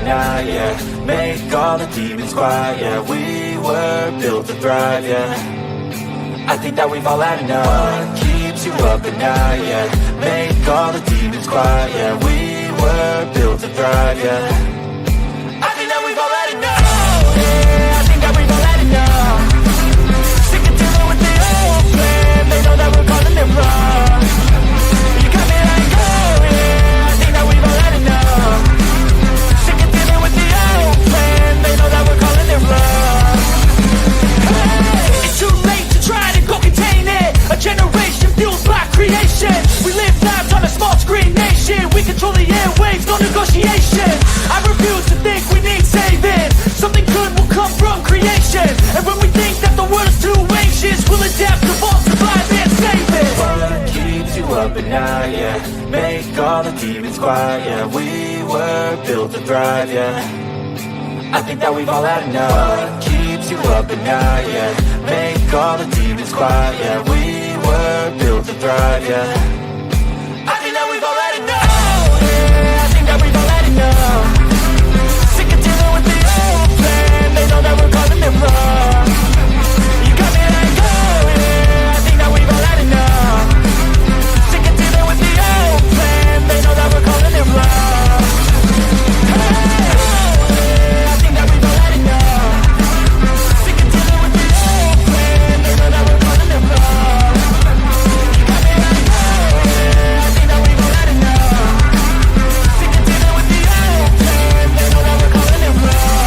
night, yeah. Make all the demons quiet, yeah. We were built to thrive, yeah. I think that we've all had enough. What keeps you up at night, yeah. Make all the demons quiet, yeah. We were built to thrive, yeah. I think that we've all had enough. Yeah, I think that we've all had enough. Sick of dealing with the old plan. They know that we're calling it wrong. You got me like, oh yeah, I think that we've all had enough. Sick of dealing with the old plan. They know that we're calling it wrong. Hey, it's too late to try to go contain it. A generation fueled by creation. We live lives on a small screen nation. We control the airwaves, no negotiation. I refuse to think we need saving. Something good will come from creation. And when we think that the world is too anxious, we'll adapt, evolve, survive, and save it. What keeps you up at night, yeah. Make all the demons quiet, yeah. We were built to thrive, yeah. I think that we've all had enough. What keeps you up at night, yeah. Make all the demons quiet, yeah. We were built to thrive, yeah. I think that we've all had enough. Yeah, I think that we've all had enough. Sick of dealing with the old plan. They know that we're calling it wrong. You got me like, oh yeah, I think that we've all had enough. Sick of dealing with the old plan. They know that we're calling it wrong. Hey, oh yeah, I think that we've all had enough. Sick of dealing with the old plan. They know that we're calling it wrong. You got me like, oh yeah, I think that we've all had enough. Sick of dealing with the old plan. They know that we're calling it wrong.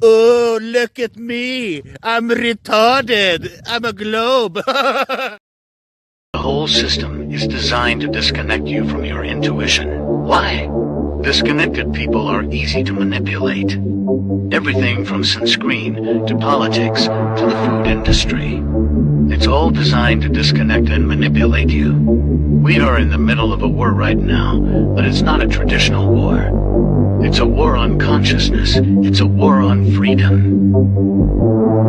Oh, look at me. I'm retarded. I'm a globe. The whole system is designed to disconnect you from your intuition. Why? Disconnected people are easy to manipulate. Everything from sunscreen to politics to the food industry. It's all designed to disconnect and manipulate you. We are in the middle of a war right now, but it's not a traditional war. It's a war on consciousness. It's a war on freedom.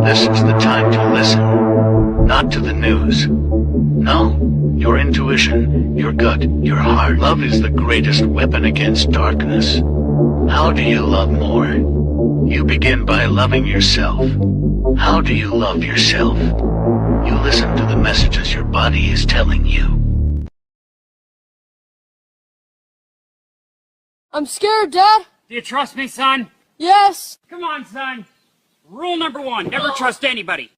This is the time to listen, not to the news. No, your intuition, your gut, your heart. Love is the greatest weapon against darkness. How do you love more? You begin by loving yourself. How do you love yourself? You listen to the messages your body is telling you. I'm scared, Dad. Do you trust me, son? Yes. Come on, son. Rule number 1, never trust anybody.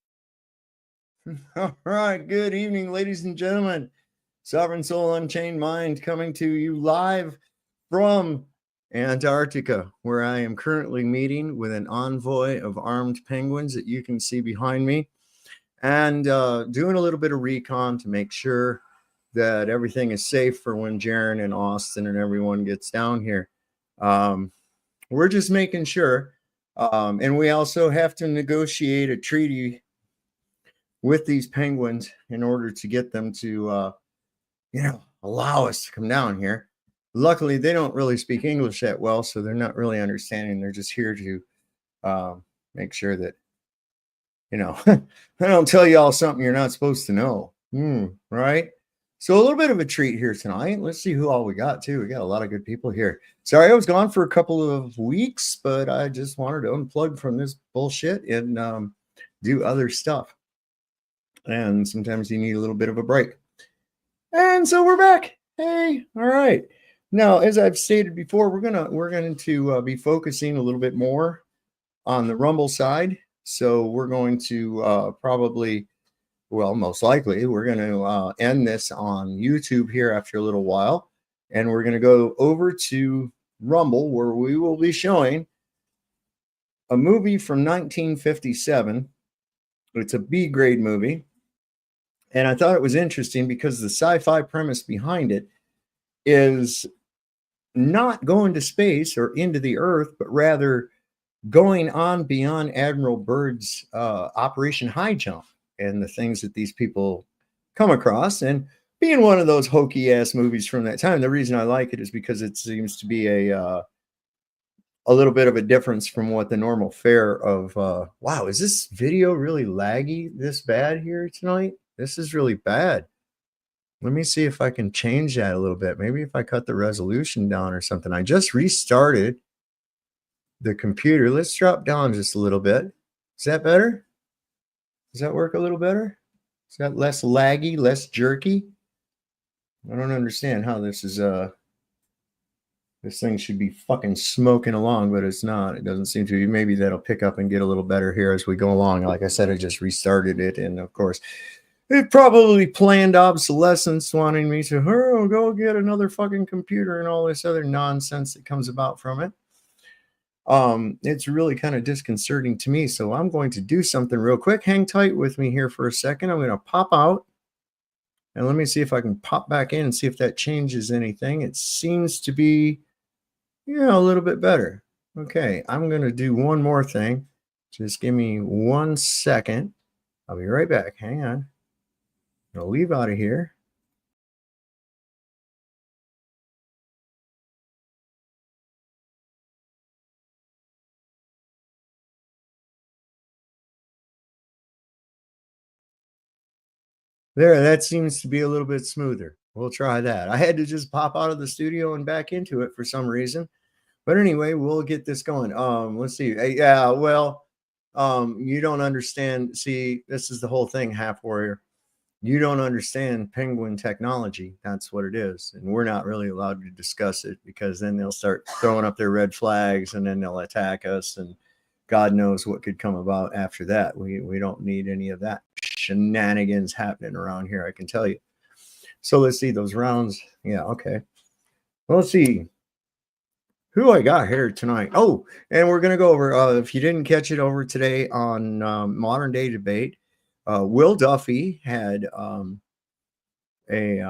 All right, good evening, ladies and gentlemen. Sovereign Soul Unchained Mind coming to you live from Antarctica, where I am currently meeting with an envoy of armed penguins that you can see behind me, and doing a little bit of recon to make sure that everything is safe for when Jaron and Austin and everyone gets down here. We're just making sure, and we also have to negotiate a treaty with these penguins in order to get them to, allow us to come down here. Luckily, they don't really speak English that well, so they're not really understanding. They're just here to make sure that, I don't tell you all something you're not supposed to know. Right? So a little bit of a treat here tonight. Let's see who all we got, too. We got a lot of good people here. Sorry, I was gone for a couple of weeks, but I just wanted to unplug from this bullshit and do other stuff. And sometimes you need a little bit of a break. And so we're back. Hey, all right. Now, as I've stated before, we're going to be focusing a little bit more on the Rumble side. So we're going to most likely, we're going to end this on YouTube here after a little while. And we're going to go over to Rumble, where we will be showing a movie from 1957. It's a B-grade movie. And I thought it was interesting because the sci-fi premise behind it is not going to space or into the Earth, but rather going on beyond Admiral Byrd's Operation High Jump and the things that these people come across. And being one of those hokey-ass movies from that time, the reason I like it is because it seems to be a little bit of a difference from what the normal fare of, wow, is this video really laggy this bad here tonight? This is really bad. Let me see if I can change that a little bit. Maybe if I cut the resolution down or something. I just restarted the computer. Let's drop down just a little bit. Is that better? Does that work a little better? Is that less laggy, less jerky? I don't understand how this is this thing should be fucking smoking along, but it's not. It doesn't seem to be. Maybe that'll pick up and get a little better here as we go along. Like I said, I just restarted it, and of course, it probably planned obsolescence, wanting me to go get another fucking computer and all this other nonsense that comes about from it. It's really kind of disconcerting to me. So I'm going to do something real quick. Hang tight with me here for a second. I'm going to pop out and let me see if I can pop back in and see if that changes anything. It seems to be, a little bit better. Okay, I'm going to do one more thing. Just give me 1 second. I'll be right back. Hang on. I'll leave out of here. There, that seems to be a little bit smoother. We'll try that. I had to just pop out of the studio and back into it for some reason. But anyway, we'll get this going. Let's see. Yeah, well, you don't understand. See, this is the whole thing, Half Warrior. You don't understand penguin technology. That's what it is. And we're not really allowed to discuss it because then they'll start throwing up their red flags and then they'll attack us. And God knows what could come about after that. We don't need any of that shenanigans happening around here, I can tell you. So let's see those rounds. Yeah, okay. Well, let's see who I got here tonight. Oh, and we're going to go over, if you didn't catch it over today on Modern Day Debate, Will Duffy had a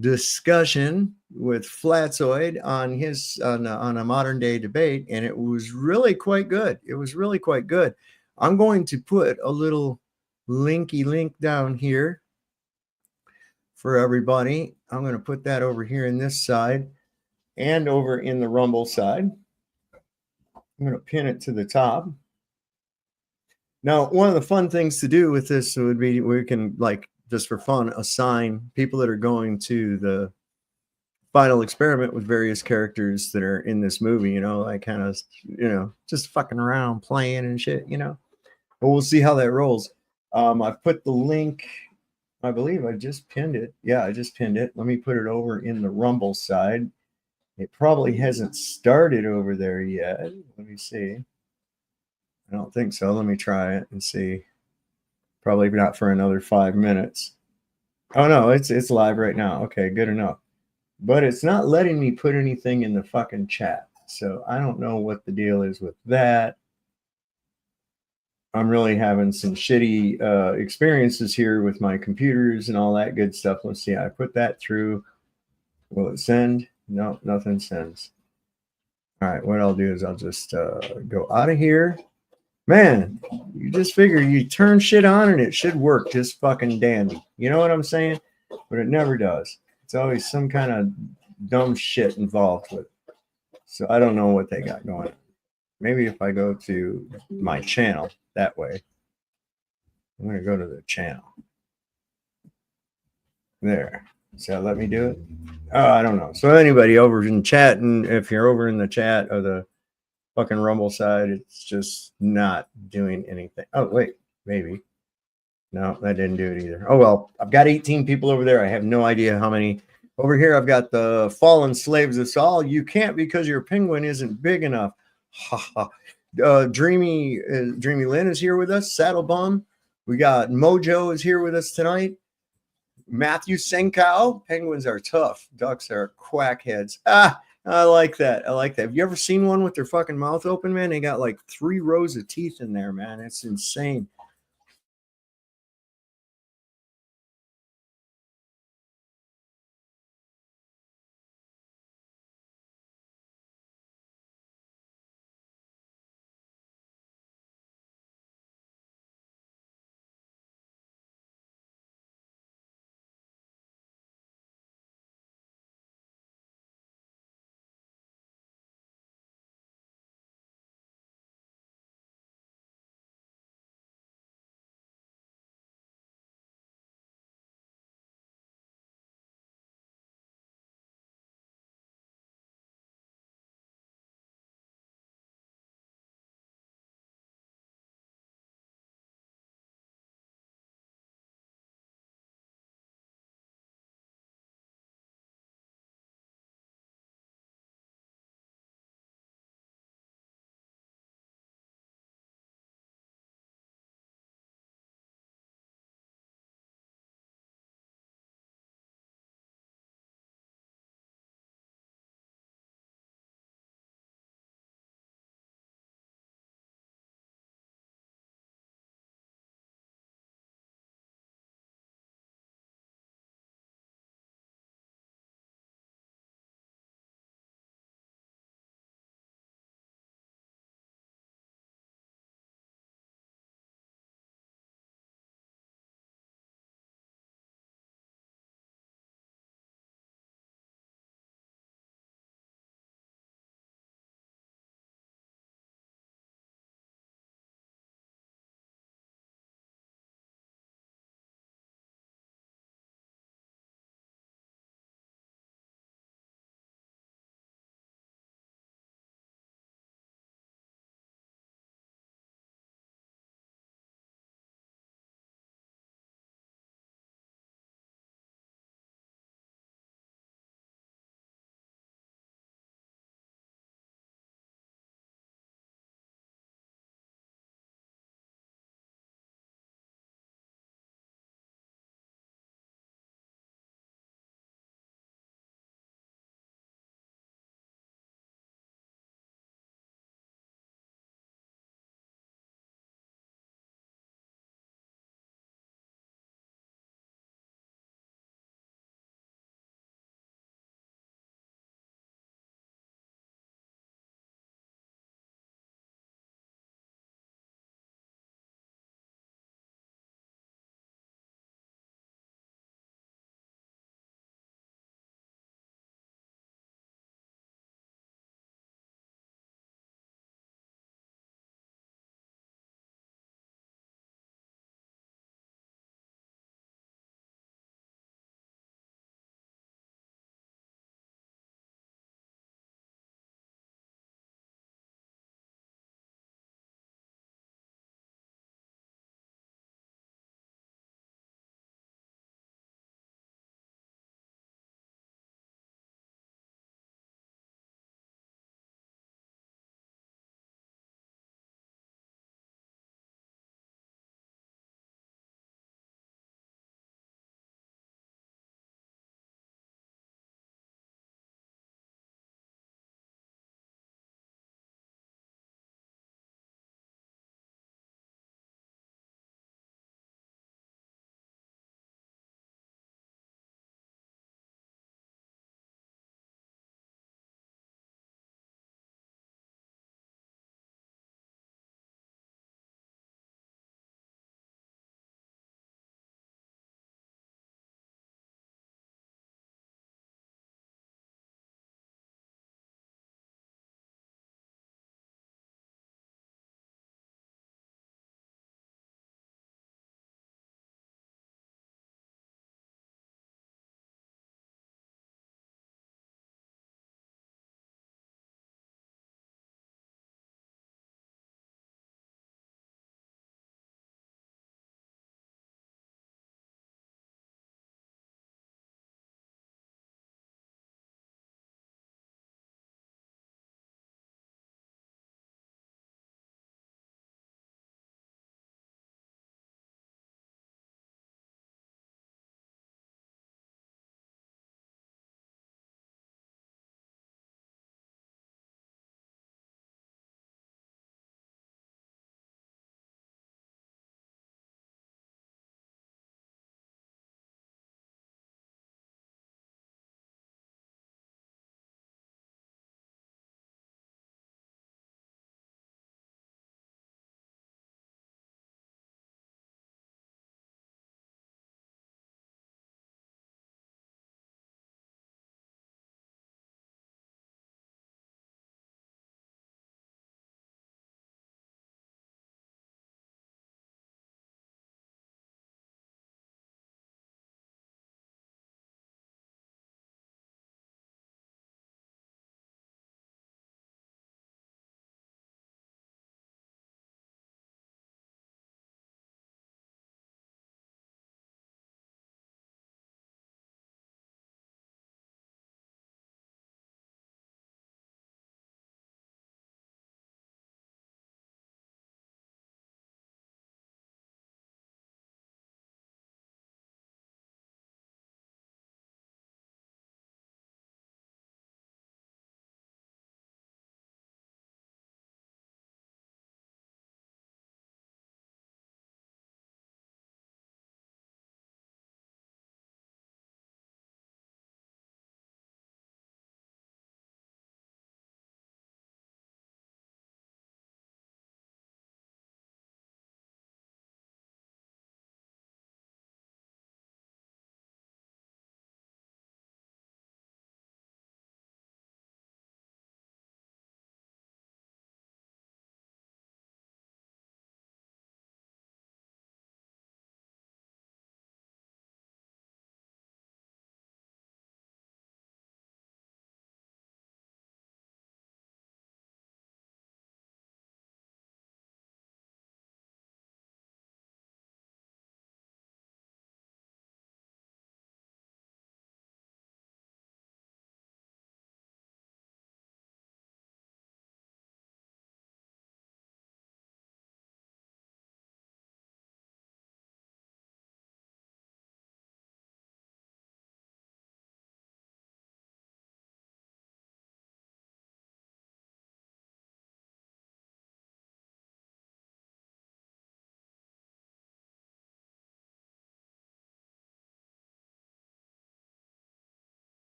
discussion with Flatzoid on his on a Modern Day Debate, and it was really quite good. It was really quite good. I'm going to put a little linky link down here for everybody. I'm going to put that over here in this side and over in the Rumble side. I'm going to pin it to the top. Now, one of the fun things to do with this would be we can, like, just for fun, assign people that are going to the final experiment with various characters that are in this movie, like kind of, just fucking around playing and shit, But we'll see how that rolls. I've put the link, I believe I just pinned it. Yeah, I just pinned it. Let me put it over in the Rumble side. It probably hasn't started over there yet. Let me see. I don't think so. Let me try it and see. Probably not for another 5 minutes. Oh no, it's live right now. Okay, good enough. But it's not letting me put anything in the fucking chat. So I don't know what the deal is with that. I'm really having some shitty experiences here with my computers and all that good stuff. Let's see. I put that through. Will it send? No, nothing sends. All right, what I'll do is I'll just go out of here. Man, you just figure you turn shit on and it should work just fucking dandy. You know what I'm saying? But it never does. It's always some kind of dumb shit involved with it. So I don't know what they got going on. Maybe if I go to my channel that way. I'm going to go to the channel. There. Does that let me do it? Oh, I don't know. So anybody over in chat, and if you're over in the chat or the fucking Rumble side, it's just not doing anything. Oh, wait, maybe. No, that didn't do it either. Oh, well, I've got 18 people over there. I have no idea how many. Over here, I've got the fallen slaves of Saul. You can't because your penguin isn't big enough. Ha ha. Dreamy Lynn is here with us. Saddle Bum. We got Mojo is here with us tonight. Matthew Senkow. Penguins are tough. Ducks are quackheads. Ah, I like that. I like that. Have you ever seen one with their fucking mouth open, man? They got like 3 rows of teeth in there, man. It's insane.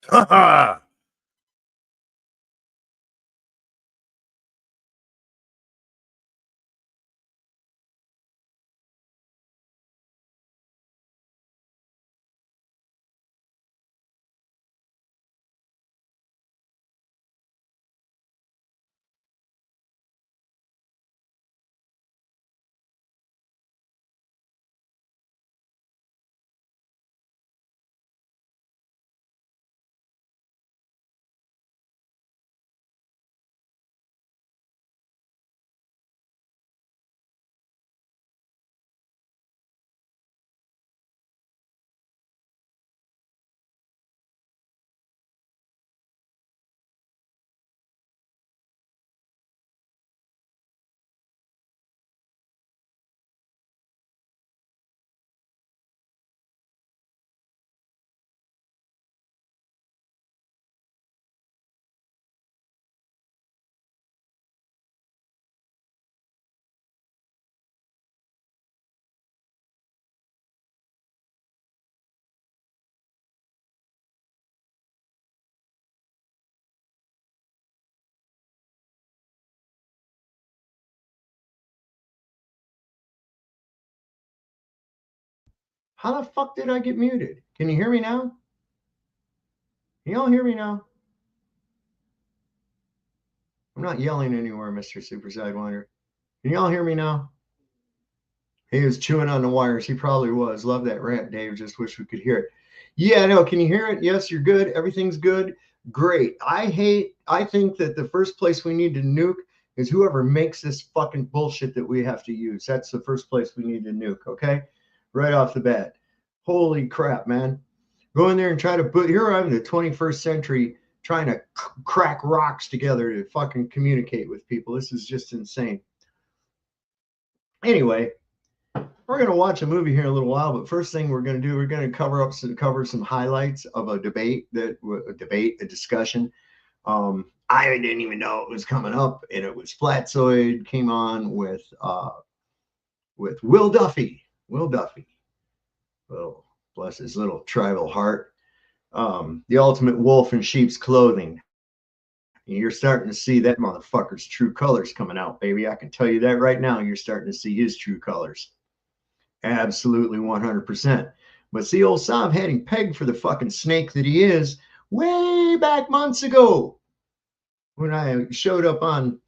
Ha ha! How the fuck did I get muted? Can you hear me now? Can y'all hear me now? I'm not yelling anywhere, Mr. Super Sidewinder. Can y'all hear me now? He was chewing on the wires. He probably was. Love that rant, Dave. Just wish we could hear it. Yeah, no. Can you hear it? Yes, you're good. Everything's good. Great. I think that the first place we need to nuke is whoever makes this fucking bullshit that we have to use. That's the first place we need to nuke, okay? Right off the bat. Holy crap, man. Go in there and try to put, here I'm in the 21st century trying to crack rocks together to fucking communicate with people. This is just insane. Anyway, we're going to watch a movie here in a little while, but first thing we're going to do, we're going to cover some highlights of a discussion. I didn't even know it was coming up, and it was Flatzoid came on with Will Duffy. Oh, bless his little tribal heart. The ultimate wolf in sheep's clothing. And you're starting to see that motherfucker's true colors coming out, baby. I can tell you that right now. You're starting to see his true colors. Absolutely 100%. But see, old Sav had him pegged for the fucking snake that he is way back months ago when I showed up on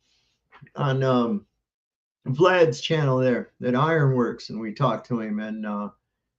Vlad's channel there at Ironworks, and we talked to him, and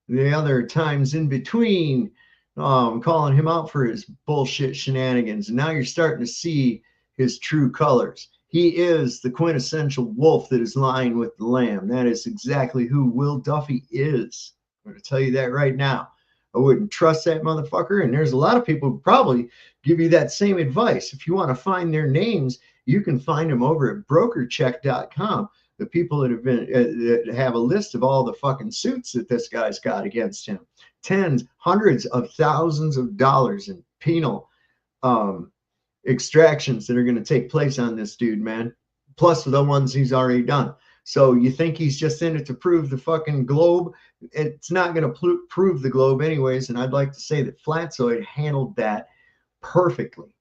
the other times in between, calling him out for his bullshit shenanigans. And now you're starting to see his true colors. He is the quintessential wolf that is lying with the lamb. That is exactly who Will Duffy is. I'm going to tell you that right now. I wouldn't trust that motherfucker. And there's a lot of people who probably give you that same advice. If you want to find their names, you can find them over at brokercheck.com. The people that have been that have a list of all the fucking suits that this guy's got against him. Tens, hundreds of thousands of dollars in penal extractions that are going to take place on this dude, man. Plus the ones he's already done. So you think he's just in it to prove the fucking globe? It's not going to prove the globe anyways. And I'd like to say that Flatzoid handled that perfectly.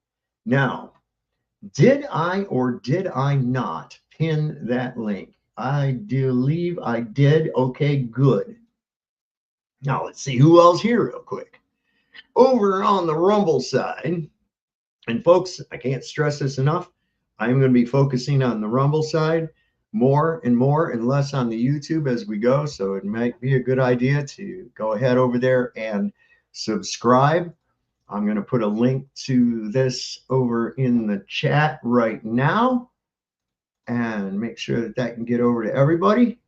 Now, did I or did I not pin that link? I believe I did. Okay, good. Now let's see who else here real quick. Over on the Rumble side, and folks, I can't stress this enough. I'm going to be focusing on the Rumble side more and less on the YouTube as we go. So it might be a good idea to go ahead over there and subscribe. I'm going to put a link to this over in the chat right now and make sure that that can get over to everybody.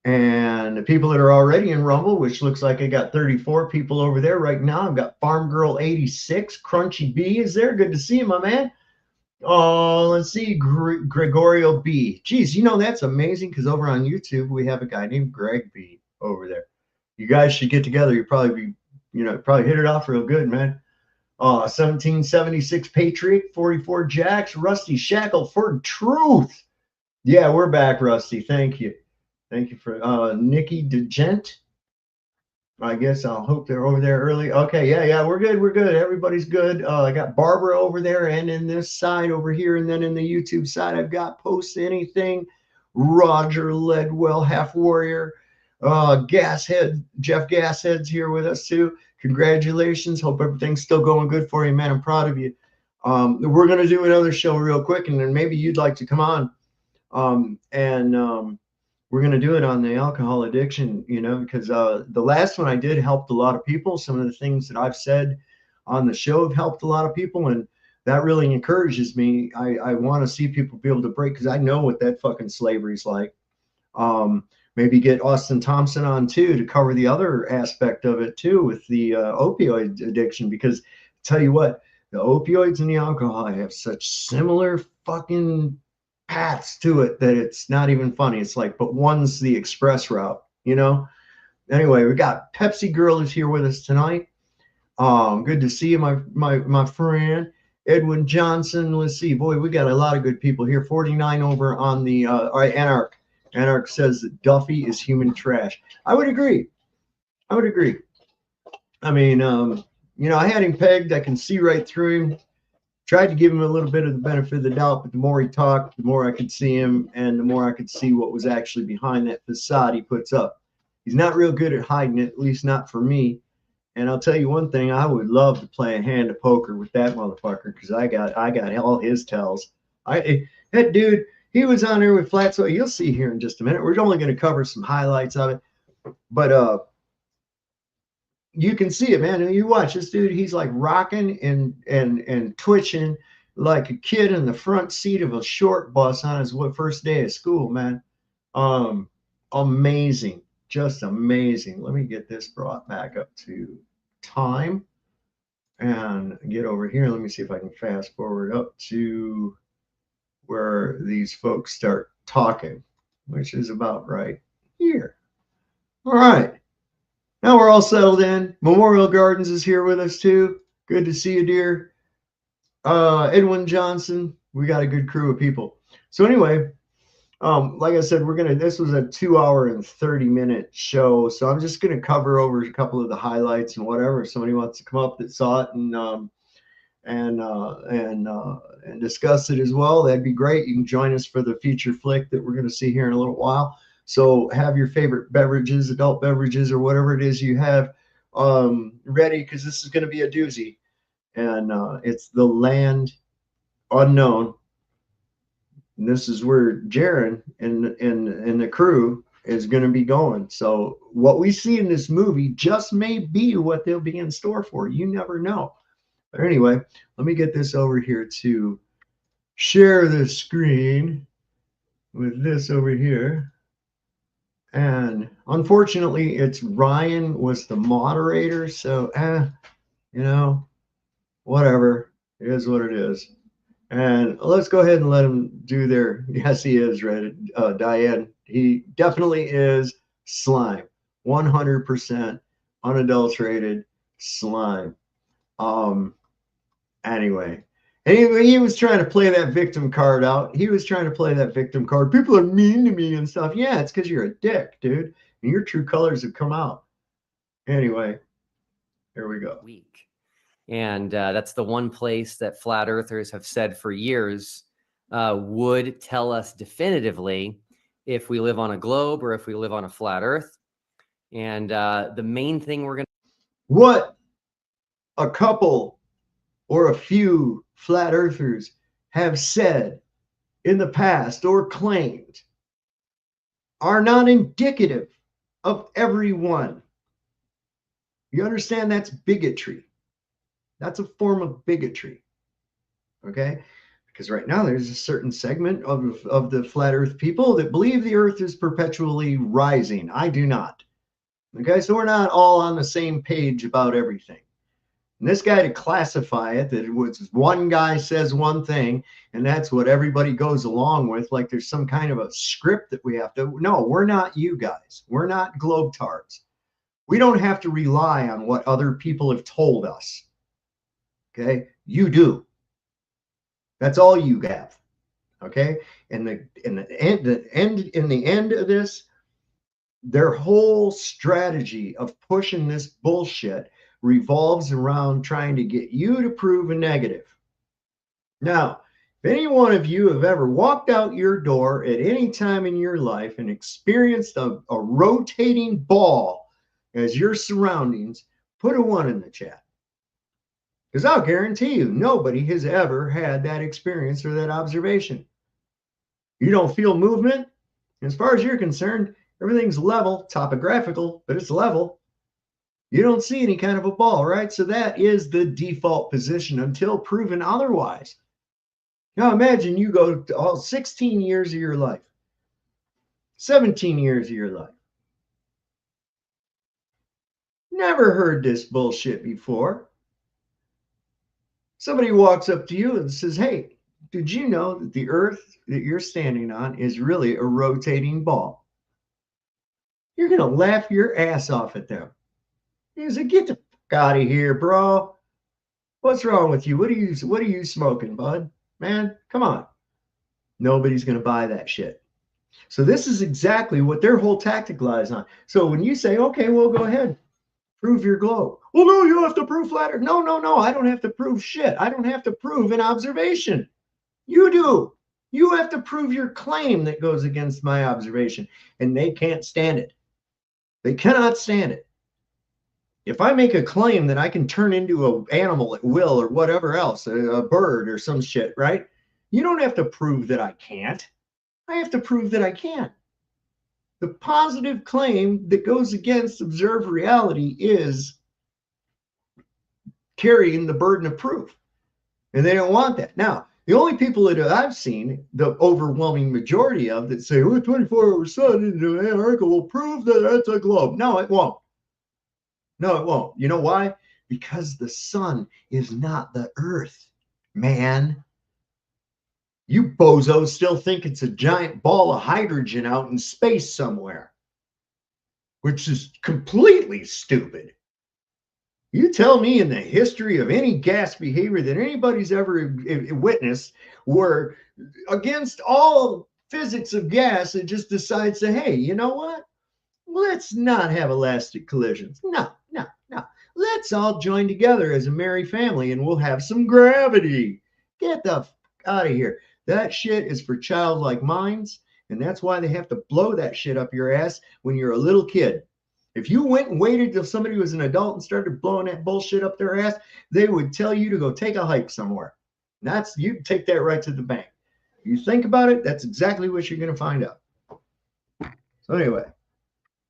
And the people that are already in Rumble, which looks like I got 34 people over there right now. I've got Farm Girl 86, Crunchy B is there. Good to see you, my man. Oh, let's see, Gregorio B. Geez, you know, that's amazing because over on YouTube, we have a guy named Greg B over there. You guys should get together. You'll probably be, probably hit it off real good, man. 1776 Patriot, 44 Jacks, Rusty Shackleford Truth. Yeah, we're back, Rusty. Thank you. Thank you for Nikki DeGent. I guess I'll hope they're over there early. Okay, yeah, we're good. We're good. Everybody's good. I got Barbara over there, and in this side over here, and then in the YouTube side, I've got Post Anything, Roger Ledwell, Half Warrior, Gashead, Jeff Gashead's here with us too. Congratulations. Hope everything's still going good for you, man. I'm proud of you. We're gonna do another show real quick, and then maybe you'd like to come on. We're going to do it on the alcohol addiction, because the last one I did helped a lot of people. Some of the things that I've said on the show have helped a lot of people, and that really encourages me. I want to see people be able to break, because I know what that fucking slavery's like. Maybe get Austin Thompson on too to cover the other aspect of it too, with the opioid addiction, because tell you what, the opioids and the alcohol have such similar fucking paths to it that it's not even funny. It's like, but one's the express route, Anyway, we got Pepsi Girl is here with us tonight. Good to see you, my friend Edwin Johnson. Let's see, boy, we got a lot of good people here. 49 over on the all right, Anarch. Anarch says that Duffy is human trash. I would agree. I mean, I had him pegged. I can see right through him. Tried to give him a little bit of the benefit of the doubt, but the more he talked, the more I could see him, and the more I could see what was actually behind that facade he puts up. He's not real good at hiding it, at least not for me. And I'll tell you one thing, I would love to play a hand of poker with that motherfucker, because I got all his tells. That dude, he was on there with Flat, so you'll see here in just a minute. We're only going to cover some highlights of it, but you can see it, man. And you watch this dude, he's like rocking and twitching like a kid in the front seat of a short bus on his first day of school, man. Amazing, just amazing. Let me get this brought back up to time and get over here. Let me see if I can fast forward up to where these folks start talking, which is about right here. All right. Now we're all settled in. Memorial Gardens is here with us too. Good to see you, dear. Edwin Johnson. We got a good crew of people. So anyway, like I said, this was a 2-hour and 30-minute show. So I'm just gonna cover over a couple of the highlights and whatever. If somebody wants to come up that saw it and discuss it as well, that'd be great. You can join us for the feature flick that we're gonna see here in a little while. So have your favorite beverages, adult beverages, or whatever it is you have ready, because this is going to be a doozy. And it's The Land Unknown. And this is where Jaren and the crew is going to be going. So what we see in this movie just may be what they'll be in store for. You never know. But anyway, let me get this over here to share the screen with this over here. And unfortunately, it's Ryan was the moderator, so whatever. It is what it is. And let's go ahead and let him do their. Yes, he is, right? Diane. He definitely is slime. 100% unadulterated slime. Anyway. And he was trying to play that victim card out. He was trying to play that victim card. People are mean to me and stuff. Yeah, it's because you're a dick, dude. And your true colors have come out. Anyway, here we go. Week. And that's the one place that flat earthers have said for years would tell us definitively if we live on a globe or if we live on a flat earth. And the main thing we're going to... What a couple or a few flat earthers have said in the past or claimed are not indicative of everyone. You understand? That's bigotry. That's a form of bigotry. Okay? Because right now there's a certain segment of the flat earth people that believe the earth is perpetually rising. I do not. Okay? So we're not all on the same page about everything. And this guy, to classify it, that it was one guy says one thing, and that's what everybody goes along with, like there's some kind of a script that we have to. No, we're not you guys. We're not globetards. We don't have to rely on what other people have told us. Okay? You do. That's all you have. Okay? And in the end of this, their whole strategy of pushing this bullshit revolves around trying to get you to prove a negative. Now, if any one of you have ever walked out your door at any time in your life and experienced a rotating ball as your surroundings, put a 1 in the chat. Because I'll guarantee you, nobody has ever had that experience or that observation. You don't feel movement? As far as you're concerned, everything's level, topographical, but it's level. You don't see any kind of a ball, right? So that is the default position until proven otherwise. Now imagine you go to all 16 years of your life, 17 years of your life. Never heard this bullshit before. Somebody walks up to you and says, hey, did you know that the earth that you're standing on is really a rotating ball? You're going to laugh your ass off at them. You say, get the fuck out of here, bro. What's wrong with you? What are you smoking, bud? Man, come on. Nobody's going to buy that shit. So this is exactly what their whole tactic lies on. So when you say, okay, well, go ahead, prove your globe. Well, no, you have to prove flat Earth. No, I don't have to prove shit. I don't have to prove an observation. You do. You have to prove your claim that goes against my observation, and they can't stand it. They cannot stand it. If I make a claim that I can turn into an animal at will or whatever else, a bird or some shit, right? You don't have to prove that I can't. I have to prove that I can. The positive claim that goes against observed reality is carrying the burden of proof. And they don't want that. Now, the only people that I've seen, the overwhelming majority of that say, well, 24-hour sun into Antarctica will prove that that's a globe. No, it won't. No, it won't. You know why? Because the sun is not the earth, man. You bozos still think it's a giant ball of hydrogen out in space somewhere, which is completely stupid. You tell me in the history of any gas behavior that anybody's ever witnessed where against all physics of gas, it just decides to, hey, you know what? Let's not have elastic collisions. No. Let's all join together as a merry family and we'll have some gravity. Get the f out of here. That shit is for childlike minds, and that's why they have to blow that shit up your ass when you're a little kid. If you went and waited till somebody was an adult and started blowing that bullshit up their ass, they would tell you to go take a hike somewhere. That's, you take that right to the bank. You think about it, that's exactly what you're going to find out. So anyway,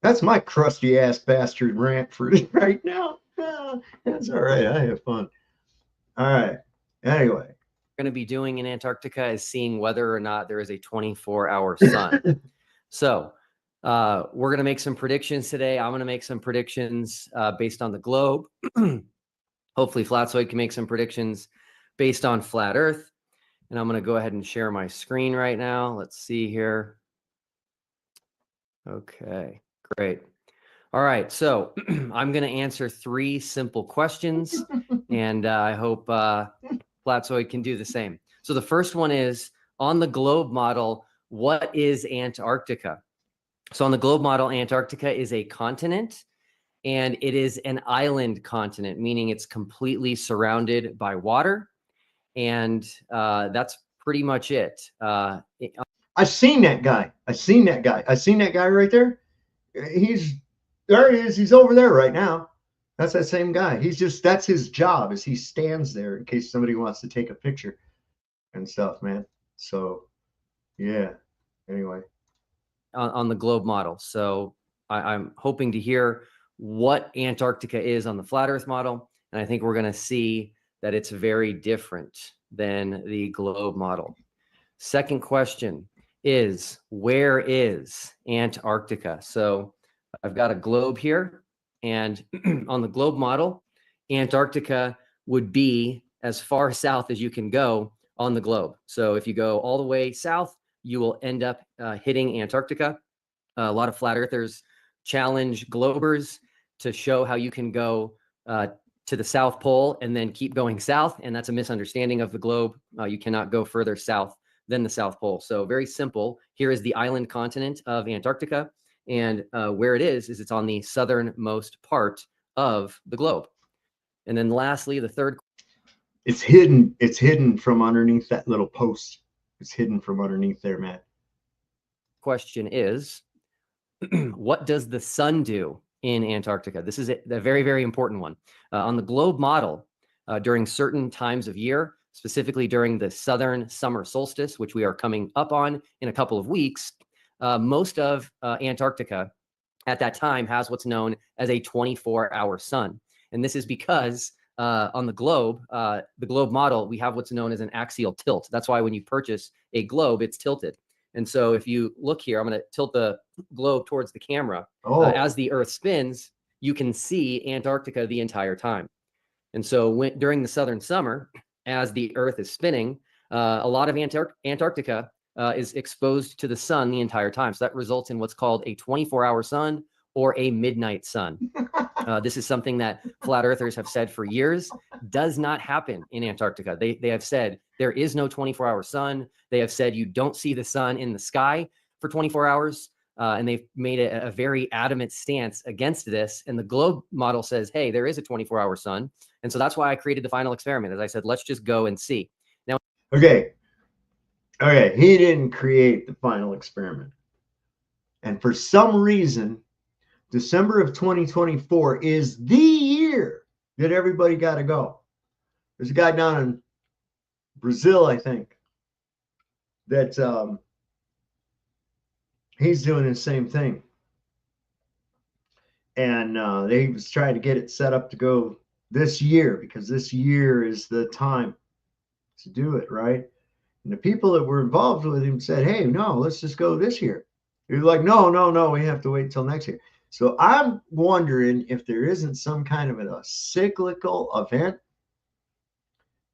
that's my crusty ass bastard rant for right now. That's all right. I have fun. All right. Anyway. Going to be doing in Antarctica is seeing whether or not there is a 24-hour sun. So we're going to make some predictions today. I'm going to make some predictions based on the globe. Hopefully Flatsoid can make some predictions based on flat Earth. And I'm going to go ahead and share my screen right now. Let's see here. Okay, great. All right, so I'm going to answer 3 simple questions, and I hope Flatsoid can do the same. So the first one is, on the globe model, what is Antarctica? So on the globe model, Antarctica is a continent, and it is an island continent, meaning it's completely surrounded by water, and that's pretty much it. I've seen that guy. I seen that guy right there. There he is. He's over there right now. That's that same guy. That's his job, is he stands there in case somebody wants to take a picture and stuff, man. So, yeah. Anyway. On the globe model. So I'm hoping to hear what Antarctica is on the flat Earth model. And I think we're going to see that it's very different than the globe model. Second question is, where is Antarctica? So I've got a globe here, and on the globe model, Antarctica would be as far south as you can go on the globe. So if you go all the way south, you will end up hitting Antarctica. A lot of flat earthers challenge globers to show how you can go to the South Pole and then keep going south. And that's a misunderstanding of the globe. You cannot go further south than the South Pole. So very simple. Here is the island continent of Antarctica. And where it is it's on the southernmost part of the globe. And then lastly, the third. It's hidden. It's hidden from underneath that little post. It's hidden from underneath there, Matt. Question is, what does the sun do in Antarctica? This is a very, very important one. On the globe model, during certain times of year, specifically during the southern summer solstice, which we are coming up on in a couple of weeks, most of Antarctica at that time has what's known as a 24-hour sun. And this is because on the globe model, we have what's known as an axial tilt. That's why when you purchase a globe, it's tilted. And so if you look here, I'm going to tilt the globe towards the camera. As the Earth spins, you can see Antarctica the entire time. And so during the southern summer, as the Earth is spinning, a lot of Antarctica is exposed to the sun the entire time. So that results in what's called a 24-hour sun or a midnight sun. This is something that flat earthers have said for years does not happen in Antarctica. They have said there is no 24-hour sun. They have said you don't see the sun in the sky for 24 hours. And they've made a very adamant stance against this. And the globe model says, hey, there is a 24-hour sun. And so that's why I created the final experiment. As I said, let's just go and see. Now, okay, he didn't create the final experiment. And for some reason, December of 2024 is the year that everybody got to go. There's a guy down in Brazil, I think, that he's doing the same thing. And they was trying to get it set up to go this year because this year is the time to do it, right? And the people that were involved with him said, hey, no, let's just go this year. He was like, no, we have to wait till next year. So I'm wondering if there isn't some kind of a cyclical event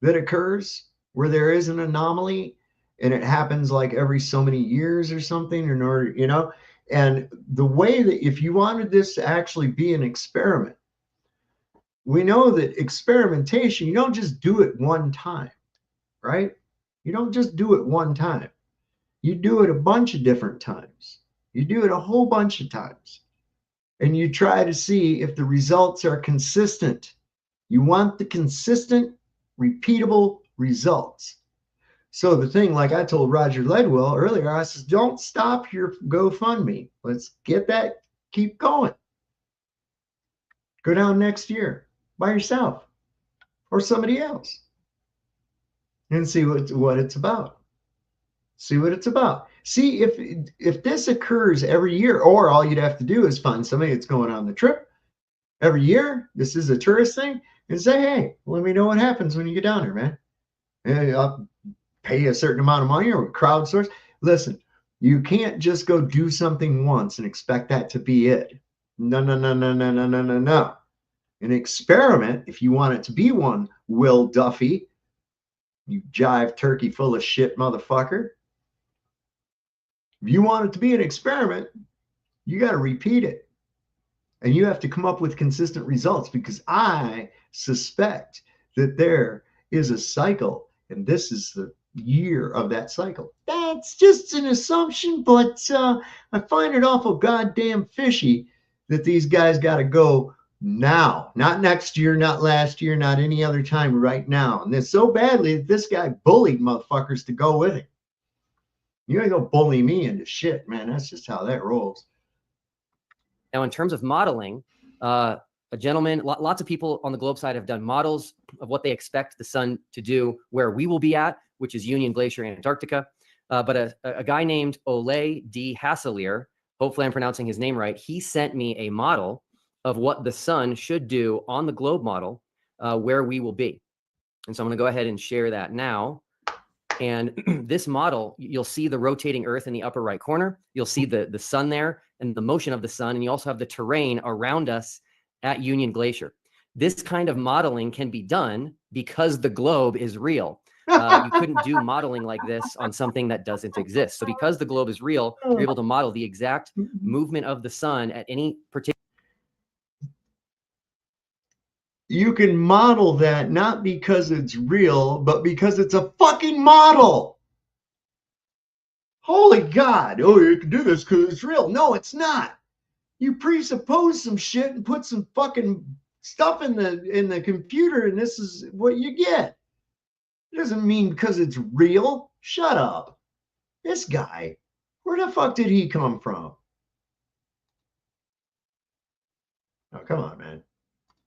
that occurs where there is an anomaly and it happens like every so many years or something in order, you know, and the way that if you wanted this to actually be an experiment, we know that experimentation, you don't just do it one time, right? You don't just do it one time. You do it a bunch of different times. You do it a whole bunch of times. And you try to see if the results are consistent. You want the consistent, repeatable results. So the thing, like I told Roger Ledwell earlier, I said, don't stop your GoFundMe. Let's get that, keep going. Go down next year by yourself or somebody else and see what it's about. See what it's about. See if this occurs every year, or all you'd have to do is find somebody that's going on the trip every year. This is a tourist thing, and say, hey, let me know what happens when you get down there, man. And I'll pay a certain amount of money or crowdsource. Listen, you can't just go do something once and expect that to be it. No. An experiment, if you want it to be one, Will Duffy, you jive turkey full of shit motherfucker. If you want it to be an experiment, you got to repeat it. And you have to come up with consistent results because I suspect that there is a cycle and this is the year of that cycle. That's just an assumption, but I find it awful goddamn fishy that these guys got to go now, not next year, not last year, not any other time, right now. And it's so badly that this guy bullied motherfuckers to go with him. You ain't gonna bully me into shit, man. That's just how that rolls. Now, in terms of modeling, a gentleman, lots of people on the globe side have done models of what they expect the sun to do where we will be at, which is Union Glacier, Antarctica. But a guy named Ole D. Hasselier, hopefully I'm pronouncing his name right, he sent me a model of what the sun should do on the globe model where we will be. And so I'm going to go ahead and share that now. And this model, you'll see the rotating Earth in the upper right corner. You'll see the sun there and the motion of the sun. And you also have the terrain around us at Union Glacier. This kind of modeling can be done because the globe is real. You couldn't do modeling like this on something that doesn't exist. So because the globe is real, you're able to model the exact movement of the sun at any particular. You can model that not because it's real, but because it's a fucking model. Holy God. Oh, you can do this because it's real. No, it's not. You presuppose some shit and put some fucking stuff in the computer, and this is what you get. It doesn't mean because it's real. Shut up. This guy, where the fuck did he come from? Oh, come on, man.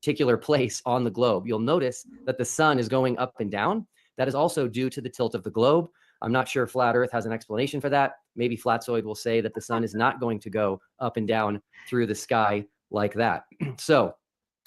Particular place on the globe. You'll notice that the sun is going up and down. That is also due to the tilt of the globe. I'm not sure Flat Earth has an explanation for that. Maybe Flatzoid will say that the sun is not going to go up and down through the sky like that. So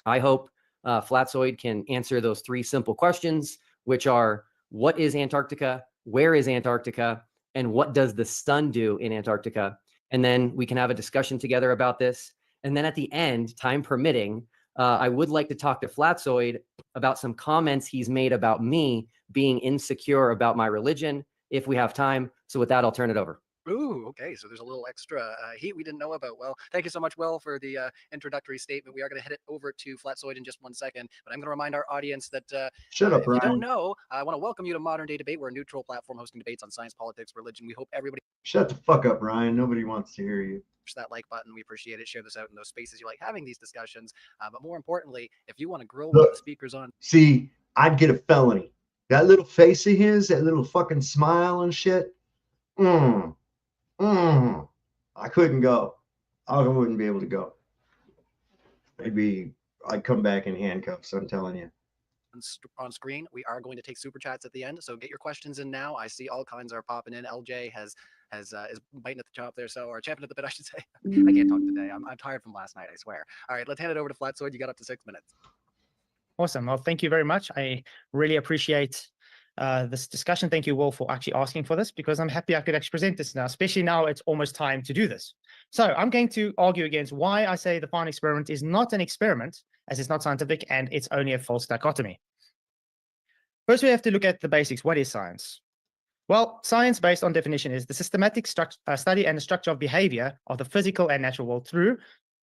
I hope Flatzoid can answer those three simple questions, which are: what is Antarctica? Where is Antarctica? And what does the sun do in Antarctica? And then we can have a discussion together about this. And then at the end, time permitting, I would like to talk to Flatzoid about some comments he's made about me being insecure about my religion, if we have time. So with that, I'll turn it over. Ooh, okay. So there's a little extra heat we didn't know about. Well, thank you so much, Will, for the introductory statement. We are going to head it over to Flatzoid in just 1 second, but I'm going to remind our audience that Shut up, if you don't Ryan. know, I want to welcome you to Modern Day Debate. We're a neutral platform hosting debates on science, politics, religion. We hope everybody Shut the fuck up, Ryan. Nobody wants to hear you. push that like button. We appreciate it. Share this out in those spaces you like having these discussions. But more importantly, if you want to grow one of the speakers on. See, I'd get a felony. That little face of his, that little fucking smile and shit. I couldn't go. I wouldn't be able to go. Maybe I'd come back in handcuffs, I'm telling you. On screen, we are going to take super chats at the end, so get your questions in now. I see all kinds are popping in. LJ is biting at the chop there, so, or champing at the bit, I should say. I can't talk today. I'm tired from last night, I swear. All right, let's hand it over to Flatzoid. You got up to 6 minutes. Awesome. Well, thank you very much. I really appreciate this discussion. Thank you, Will, for actually asking for this, because I'm happy I could actually present this now, especially now it's almost time to do this. So I'm going to argue against why I say the final experiment is not an experiment, as it's not scientific and it's only a false dichotomy. First, we have to look at the basics. What is science? Well, science, based on definition, is the systematic study and the structure of behavior of the physical and natural world through,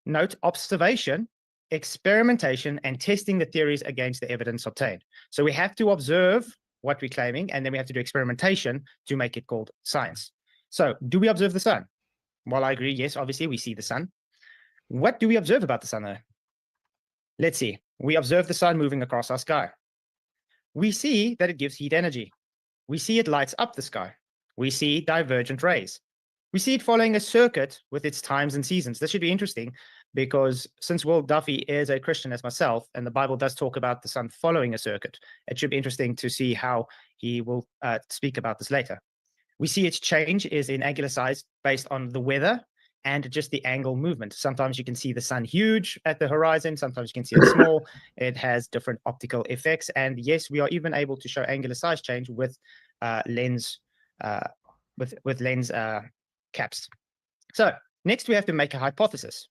note, observation, experimentation, and testing the theories against the evidence obtained. So we have to observe what we're claiming, and then we have to do experimentation to make it called science. So do we observe the sun? Well, I agree. Yes, obviously we see the sun. What do we observe about the sun, though? Let's see. We observe the sun moving across our sky. We see that it gives heat energy. We see it lights up the sky. We see divergent rays. We see it following a circuit with its times and seasons. This should be interesting, because since Will Duffy is a Christian as myself, and the Bible does talk about the sun following a circuit, it should be interesting to see how he will speak about this later. We see its change is in angular size based on the weather and just the angle movement. Sometimes you can see the sun huge at the horizon. Sometimes you can see it small. It has different optical effects. And yes, we are even able to show angular size change with lens caps. So next we have to make a hypothesis.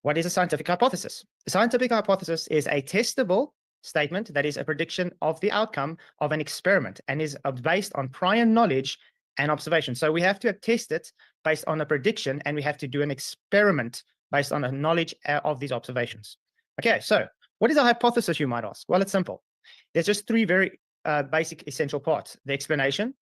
What is a scientific hypothesis? A scientific hypothesis is a testable statement that is a prediction of the outcome of an experiment and is based on prior knowledge and observation. So we have to test it based on a prediction, and we have to do an experiment based on a knowledge of these observations. Okay, so what is a hypothesis, you might ask? Well, it's simple. There's just three very basic essential parts. The explanation.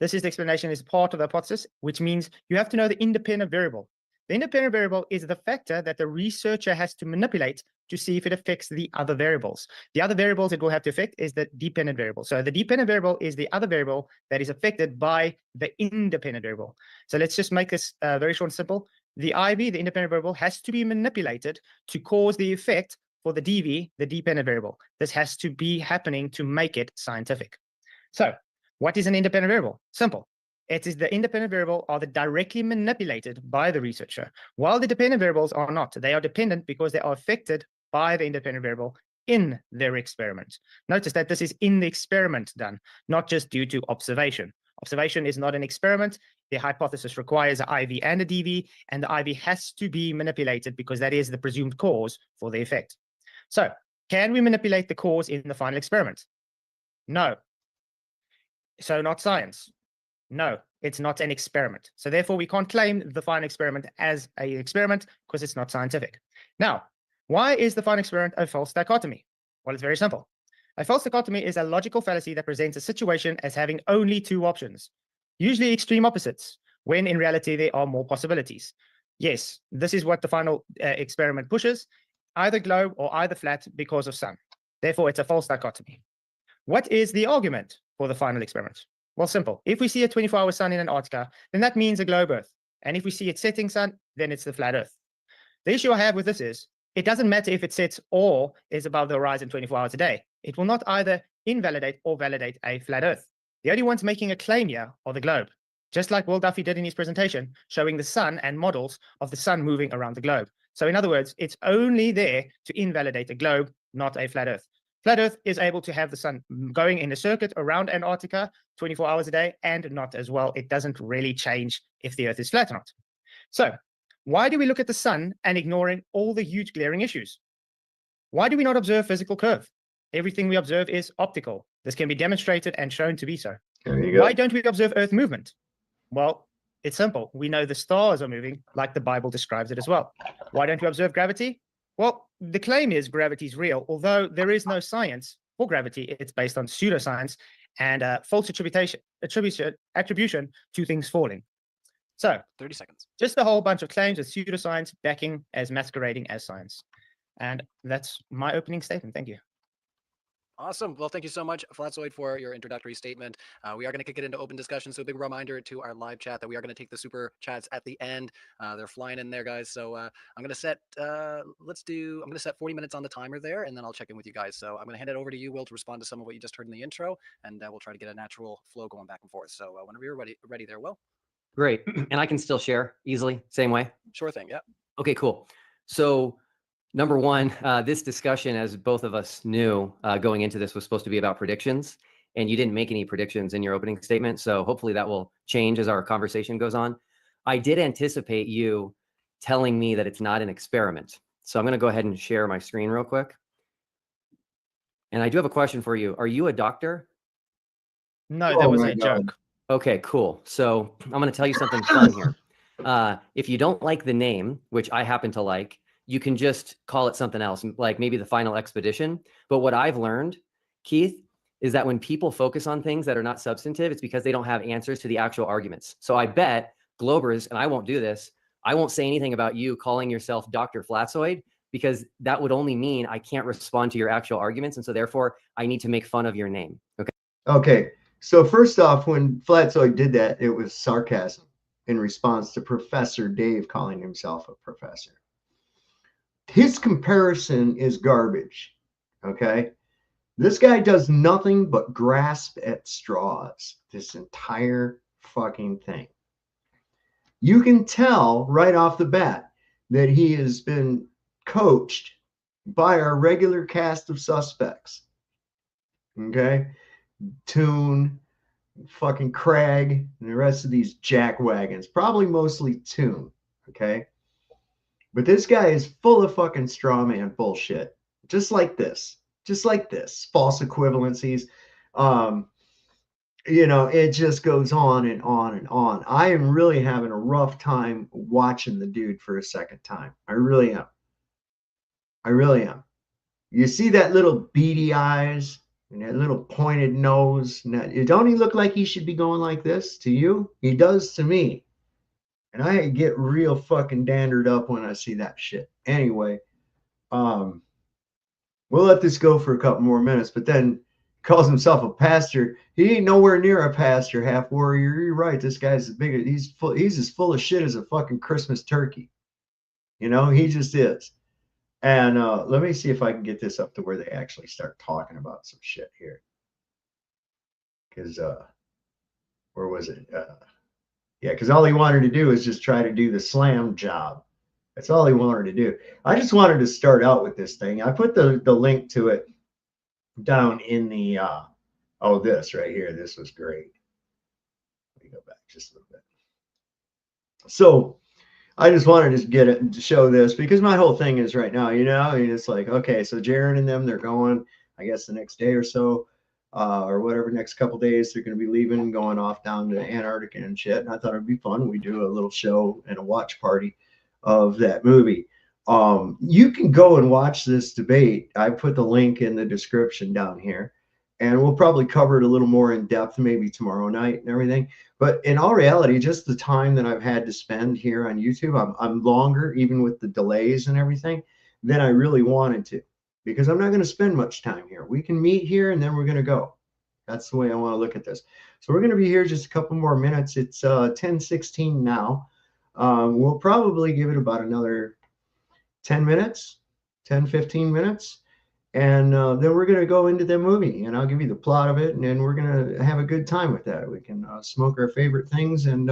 This is the explanation is part of the hypothesis, which means you have to know the independent variable. The independent variable is the factor that the researcher has to manipulate to see if it affects the other variables. The other variables it will have to affect is the dependent variable. So the dependent variable is the other variable that is affected by the independent variable. So let's just make this very short and simple. The IV, the independent variable, has to be manipulated to cause the effect for the DV, the dependent variable. This has to be happening to make it scientific. So what is an independent variable? Simple. It is the independent variable are directly manipulated by the researcher, while the dependent variables are not. They are dependent because they are affected by the independent variable in their experiment. Notice that this is in the experiment done, not just due to observation. Observation is not an experiment. The hypothesis requires an IV and a DV, and the IV has to be manipulated because that is the presumed cause for the effect. So, can we manipulate the cause in the final experiment? No. So, not science. No, it's not an experiment. So therefore, we can't claim the final experiment as an experiment because it's not scientific. Now, why is the final experiment a false dichotomy? Well, it's very simple. A false dichotomy is a logical fallacy that presents a situation as having only two options, usually extreme opposites, when in reality there are more possibilities. Yes, this is what the final experiment pushes, either globe or either flat because of sun. Therefore, it's a false dichotomy. What is the argument for the final experiment? Well, simple. If we see a 24-hour sun in Antarctica, then that means a globe Earth. And if we see it setting sun, then it's the flat Earth. The issue I have with this is, it doesn't matter if it sets or is above the horizon 24 hours a day. It will not either invalidate or validate a flat Earth. The only ones making a claim here are the globe, just like Will Duffy did in his presentation, showing the sun and models of the sun moving around the globe. So in other words, it's only there to invalidate a globe, not a flat Earth. Flat Earth is able to have the sun going in a circuit around Antarctica 24 hours a day and not as well. It doesn't really change if the Earth is flat or not. So why do we look at the sun and ignoring all the huge glaring issues? Why do we not observe physical curve? Everything we observe is optical. This can be demonstrated and shown to be so. There you go. Why don't we observe Earth movement? Well, it's simple. We know the stars are moving like the Bible describes it as well. Why don't we observe gravity? Well, the claim is gravity is real, although there is no science for gravity. It's based on pseudoscience and false attribution to things falling. So 30 seconds. Just a whole bunch of claims of pseudoscience backing as masquerading as science. And that's my opening statement. Thank you. Awesome. Well, thank you so much, Flatzoid, for your introductory statement. We are going to kick it into open discussion. So a big reminder to our live chat that we are going to take the super chats at the end. They're flying in there, guys. So I'm going to set, I'm going to set 40 minutes on the timer there, and then I'll check in with you guys. So I'm going to hand it over to you, Will, to respond to some of what you just heard in the intro, and we'll try to get a natural flow going back and forth. So whenever you're ready there, Will. Great. And I can still share easily, same way? Sure thing, yeah. Okay, cool. So number one, this discussion, as both of us knew going into this, was supposed to be about predictions, and you didn't make any predictions in your opening statement. So hopefully that will change as our conversation goes on. I did anticipate you telling me that it's not an experiment. So I'm going to go ahead and share my screen real quick. And I do have a question for you. Are you a doctor? No, that was a joke. Okay, cool. So I'm going to tell you something fun here. If you don't like the name, which I happen to like, you can just call it something else, like maybe the Final Expedition. But what I've learned, Keith, is that when people focus on things that are not substantive, it's because they don't have answers to the actual arguments. So I bet Globers, and I won't do this, I won't say anything about you calling yourself Dr. Flatzoid, because that would only mean I can't respond to your actual arguments. And so therefore, I need to make fun of your name. Okay. Okay. So first off, when Flatzoid did that, it was sarcasm in response to Professor Dave calling himself a professor. His comparison is garbage. Okay. This guy does nothing but grasp at straws this entire fucking thing. You can tell right off the bat that he has been coached by our regular cast of suspects. Okay. Toon, fucking Craig, and the rest of these jackwagons, probably mostly Toon. Okay. But this guy is full of fucking straw man bullshit. Just like this. False equivalencies. You know, it just goes on and on and on. I am really having a rough time watching the dude for a second time. I really am. You see that little beady eyes and that little pointed nose? Don't he look like he should be going like this to you? He does to me. And I get real fucking dandered up when I see that shit. Anyway, we'll let this go for a couple more minutes, but then calls himself a pastor. He ain't nowhere near a pastor, half warrior. You're right. This guy's as big. He's as full of shit as a fucking Christmas turkey. You know, he just is. And let me see if I can get this up to where they actually start talking about some shit here. Because where was it? Yeah, because all he wanted to do is just try to do the slam job. That's all he wanted to do. I just wanted to start out with this thing. I put the link to it down in the this right here. This was great. Let me go back just a little bit. So I just wanted to get it to show this because my whole thing is right now, you know, it's like, okay, so Jaron and them, they're going, I guess the next day or so, or whatever, next couple days, they're going to be leaving and going off down to Antarctica and shit. And I thought it'd be fun. We do a little show and a watch party of that movie. You can go and watch this debate. I put the link in the description down here. and we'll probably cover it a little more in depth maybe tomorrow night and everything. But in all reality, just the time that I've had to spend here on YouTube, I'm longer, even with the delays and everything, than I really wanted to, because I'm not going to spend much time here. We can meet here and then we're going to go. That's the way I want to look at this. So we're going to be here just a couple more minutes. It's 10:16 now. We'll probably give it about another 10 minutes, 10, 15 minutes. And then we're going to go into the movie, and I'll give you the plot of it, and then we're going to have a good time with that. We can smoke our favorite things and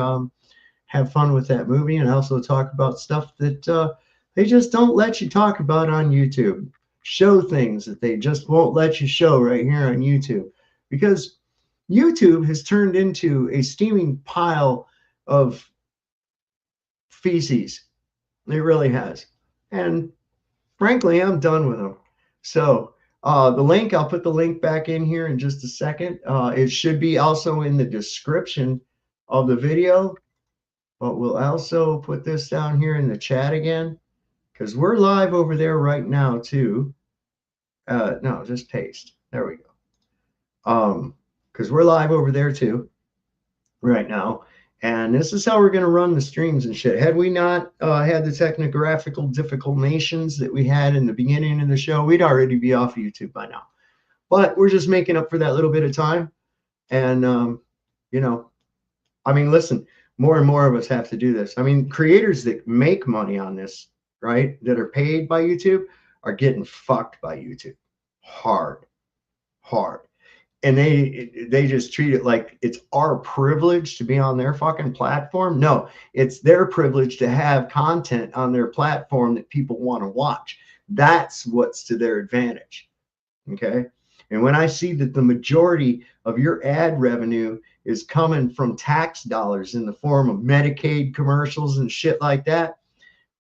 have fun with that movie, and also talk about stuff that they just don't let you talk about on YouTube. Show things that they just won't let you show right here on YouTube, because YouTube has turned into a steaming pile of feces. It really has. And frankly, I'm done with them. So the link, I'll put the link back in here in just a second. It should be also in the description of the video, but we'll also put this down here in the chat again, because we're live over there right now too. No, just paste. There we go. Because we're live over there too right now. And this is how we're going to run the streams and shit. Had we not had the technographical difficulties that we had in the beginning of the show, we'd already be off YouTube by now. But we're just making up for that little bit of time. And, you know, I mean, listen, more and more of us have to do this. I mean, creators that make money on this, right, that are paid by YouTube, are getting fucked by YouTube. Hard. And they just treat it like it's our privilege to be on their fucking platform. No, it's their privilege to have content on their platform that people want to watch. That's what's to their advantage. Okay. And when I see that the majority of your ad revenue is coming from tax dollars in the form of Medicaid commercials and shit like that,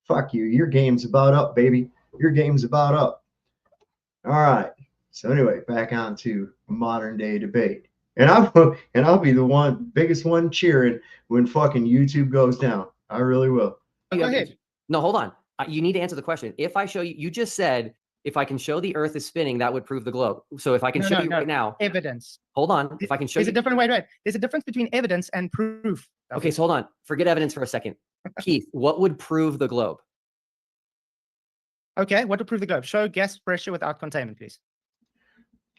fuck you. Your game's about up, baby. Your game's about up. All right. So anyway, back on to modern day debate. And I'll be the biggest one cheering when fucking YouTube goes down. I really will. Go ahead. No, hold on. You need to answer the question. If I show you, you just said, if I can show the Earth is spinning, that would prove the globe. So if I can show you right now. Evidence. Hold on. If I can show There's you. a different way, right? There's a difference between evidence and proof. Okay, so hold on. Forget evidence for a second. Keith, what would prove the globe? Okay, what would prove the globe? Show gas pressure without containment, please.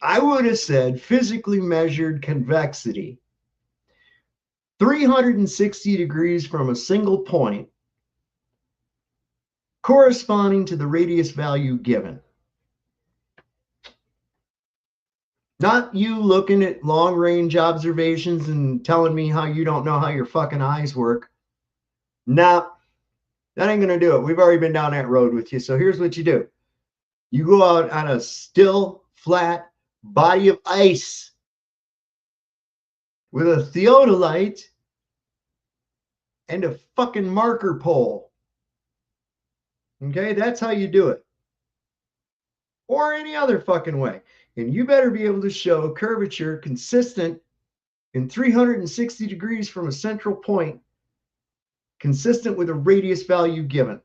I would have said physically measured convexity, 360 degrees from a single point, corresponding to the radius value given. Not you looking at long range observations and telling me how you don't know how your fucking eyes work. Nah, that ain't going to do it. We've already been down that road with you. So here's what you do. You go out on a still, flat body of ice with a theodolite and a fucking marker pole. Okay, that's how you do it. Or any other fucking way. And you better be able to show curvature consistent in 360 degrees from a central point, consistent with a radius value given.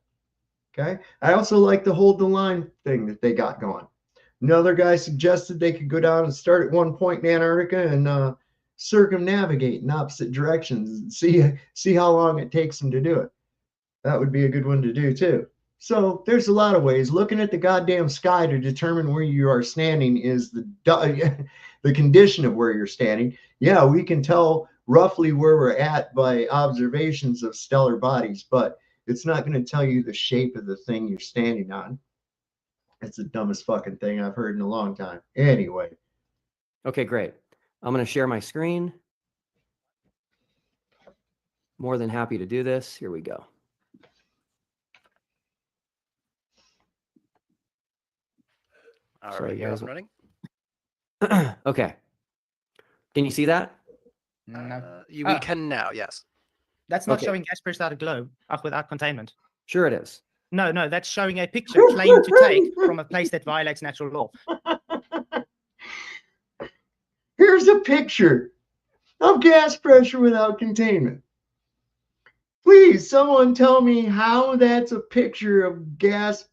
Okay, I also like the hold the line thing that they got going. Another guy suggested they could go down and start at one point in Antarctica and circumnavigate in opposite directions and see how long it takes them to do it. That would be a good one to do too. So there's a lot of ways. Looking at the goddamn sky to determine where you are standing is the condition of where you're standing. Yeah, we can tell roughly where we're at by observations of stellar bodies, but it's not going to tell you the shape of the thing you're standing on. It's the dumbest fucking thing I've heard in a long time. Anyway. Okay, great. I'm going to share my screen. More than happy to do this. Here we go. All Sorry, right, you're guys. up and running. Okay. Can you see that? No. We Ah. can now, yes. That's not Okay. showing gas pressure out of globe without containment. Sure it is. No, that's showing a picture claimed to take from a place that violates natural law. Here's a picture of gas pressure without containment. Please, someone tell me how that's a picture of gas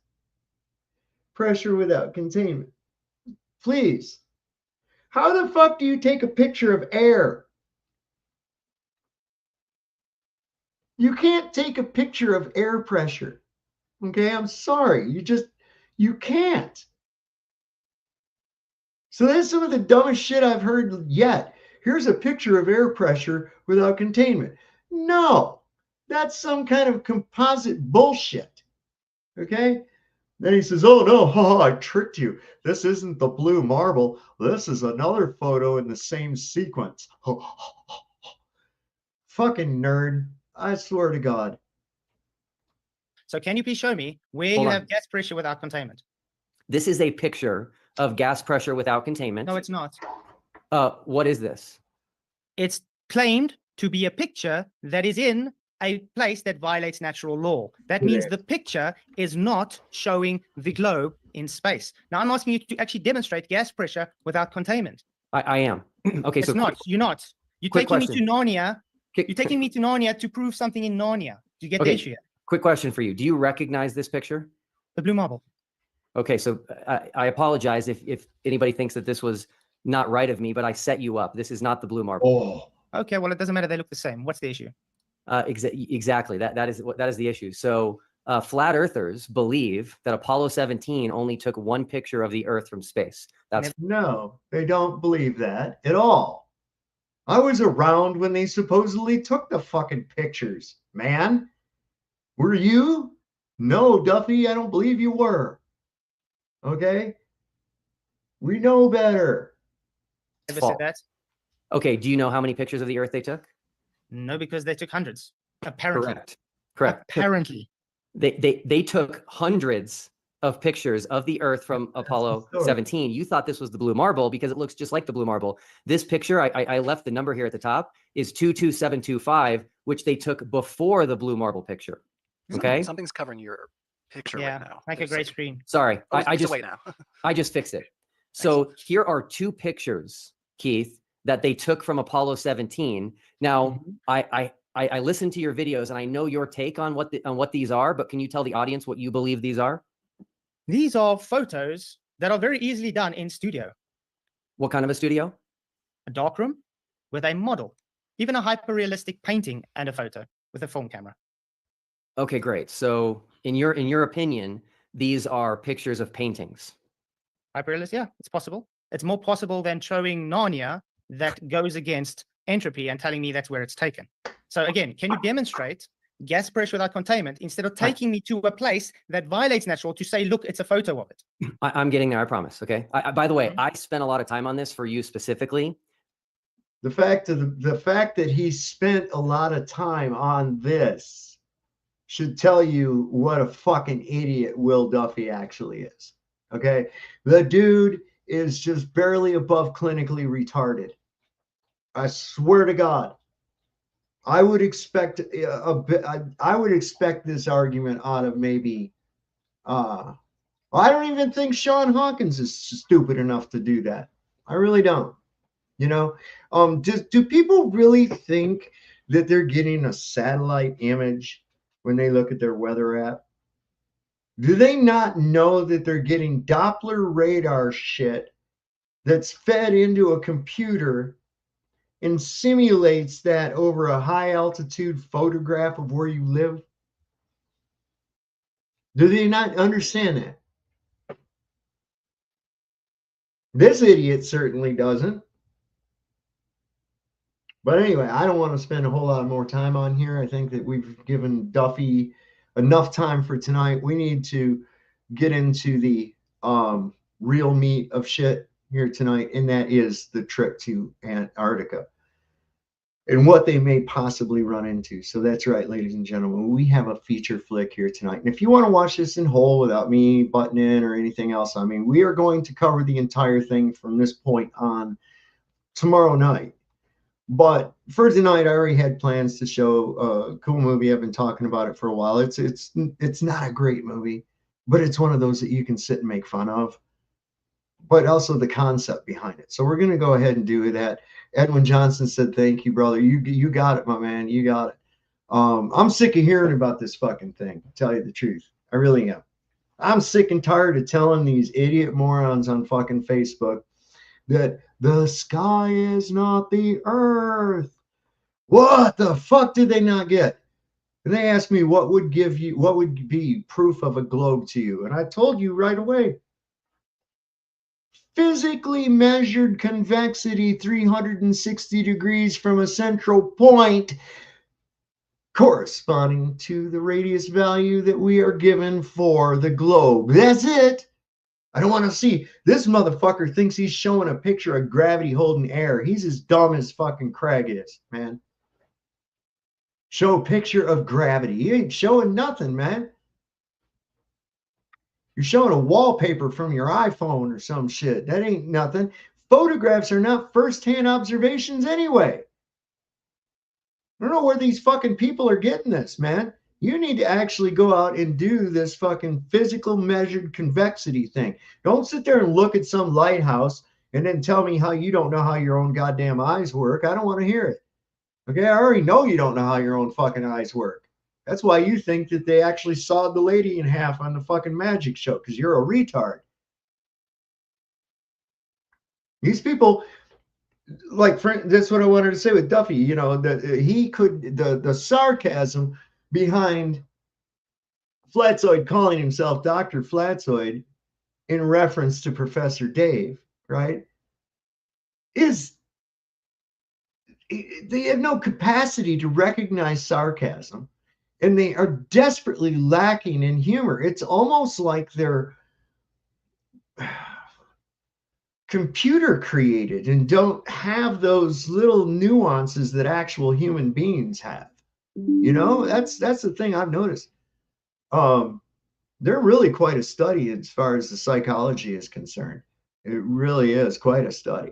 pressure without containment. Please. How the fuck do you take a picture of air? You can't take a picture of air pressure. Okay, I'm sorry. You can't. So that's some of the dumbest shit I've heard yet. Here's a picture of air pressure without containment. No, that's some kind of composite bullshit. Okay? Then he says, oh no, I tricked you. This isn't the blue marble. This is another photo in the same sequence. Fucking nerd. I swear to God. So can you please show me where Hold you on. have gas pressure without containment? This is a picture of gas pressure without containment. No, it's not. What is this? It's claimed to be a picture that is in a place that violates natural law. That means the picture is not showing the globe in space. Now I'm asking you to actually demonstrate gas pressure without containment. I am. Okay, It's so not. You're not. You're quick taking me question. to Narnia. Quick- You're taking me to Narnia to prove something in Narnia. Do you get the Okay. issue here? quick question for you. Do you recognize this picture? The blue marble. Okay, so I apologize if anybody thinks that this was not right of me, but I set you up. This is not the blue marble. Oh, Okay, well, it doesn't matter. They look the same. What's the issue? Exactly. That is the issue. So flat earthers believe that Apollo 17 only took one picture of the Earth from space. That's no, they don't believe that at all. I was around when they supposedly took the fucking pictures, man. Were you? No, Duffy, I don't believe you were. Okay? We know better. Never false. said that. Okay, do you know how many pictures of the Earth they took? No, because they took hundreds. Apparently. Correct. Apparently. They took hundreds of pictures of the Earth from Apollo 17. You thought this was the blue marble because it looks just like the blue marble. This picture, I left the number here at the top, is 22725, which they took before the blue marble picture. Okay. Something's covering your picture Yeah, right now. like a gray screen. Sorry, I just wait now. I just fixed it. So here are two pictures, Keith, that they took from Apollo 17. Now, I listened to your videos and I know your take on what these are, but can you tell the audience what you believe these are? These are photos that are very easily done in studio. What kind of a studio? A darkroom with a model, even a hyper-realistic painting and a photo with a film camera. Okay, great. So in your opinion, these are pictures of paintings. Hyper-realistic, yeah, it's possible. It's more possible than showing Narnia that goes against entropy and telling me that's where it's taken. So again, can you demonstrate gas pressure without containment instead of taking me to a place that violates natural to say, look, it's a photo of it? I'm getting there, I promise. Okay. By the way, I spent a lot of time on this for you specifically. The fact that he spent a lot of time on this should tell you what a fucking idiot Will Duffy actually is. Okay. The dude is just barely above clinically retarded. I swear to God. I would expect a bit. I would expect this argument out of maybe. I don't even think Sean Hawkins is stupid enough to do that. I really don't. You know, do people really think that they're getting a satellite image when they look at their weather app? Do they not know that they're getting Doppler radar shit that's fed into a computer and simulates that over a high altitude photograph of where you live? Do they not understand that? This idiot certainly doesn't. But anyway, I don't want to spend a whole lot more time on here. I think that we've given Duffy enough time for tonight. We need to get into the real meat of shit here tonight, and that is the trip to Antarctica and what they may possibly run into. So that's right, ladies and gentlemen, we have a feature flick here tonight. And if you want to watch this in whole without me butting in or anything else, I mean, we are going to cover the entire thing from this point on tomorrow night. But for tonight, I already had plans to show a cool movie. I've been talking about it for a while. It's not a great movie, but it's one of those that you can sit and make fun of, but also the concept behind it. So we're going to go ahead and do that. Edwin Johnson said, thank you, brother. You got it, my man. You got it. I'm sick of hearing about this fucking thing, to tell you the truth. I really am. I'm sick and tired of telling these idiot morons on fucking Facebook that the sky is not the earth. What the fuck did they not get? And they asked me what would be proof of a globe to you? And I told you right away. Physically measured convexity 360 degrees from a central point corresponding to the radius value that we are given for the globe. That's it. I don't want to see. This motherfucker thinks he's showing a picture of gravity holding air. He's as dumb as fucking Craig is, man. Show a picture of gravity. You ain't showing nothing, man. You're showing a wallpaper from your iPhone or some shit. That ain't nothing. Photographs are not first-hand observations anyway. I don't know where these fucking people are getting this, man. You need to actually go out and do this fucking physical measured convexity thing. Don't sit there and look at some lighthouse and then tell me how you don't know how your own goddamn eyes work. I don't want to hear it. Okay, I already know you don't know how your own fucking eyes work. That's why you think that they actually sawed the lady in half on the fucking magic show, because you're a retard. These people, like, that's what I wanted to say with Duffy. You know, the sarcasm behind Flatzoid calling himself Dr. Flatzoid in reference to Professor Dave, right, is they have no capacity to recognize sarcasm, and they are desperately lacking in humor. It's almost like they're computer created and don't have those little nuances that actual human beings have. You know, that's the thing I've noticed. They're really quite a study as far as the psychology is concerned. It really is quite a study.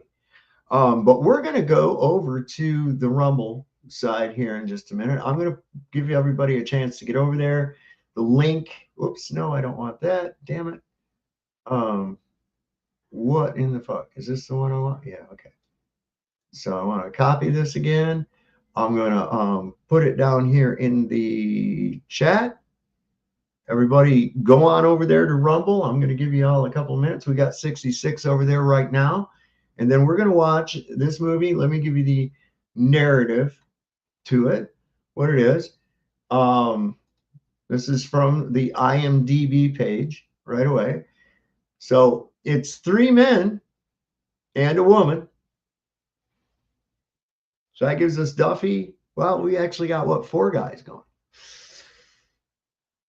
But we're going to go over to the Rumble side here in just a minute. I'm going to give everybody a chance to get over there. The link. Oops, no, I don't want that. Damn it. What in the fuck? Is this the one I want? Yeah, okay. So I want to copy this again. I'm going to put it down here in the chat. Everybody go on over there to Rumble. I'm going to give you all a couple minutes. We got 66 over there right now. And then we're going to watch this movie. Let me give you the narrative to it, what it is. This is from the IMDb page right away. So it's 3 men and a woman. So that gives us Duffy. Well, we actually got, what, 4 guys going.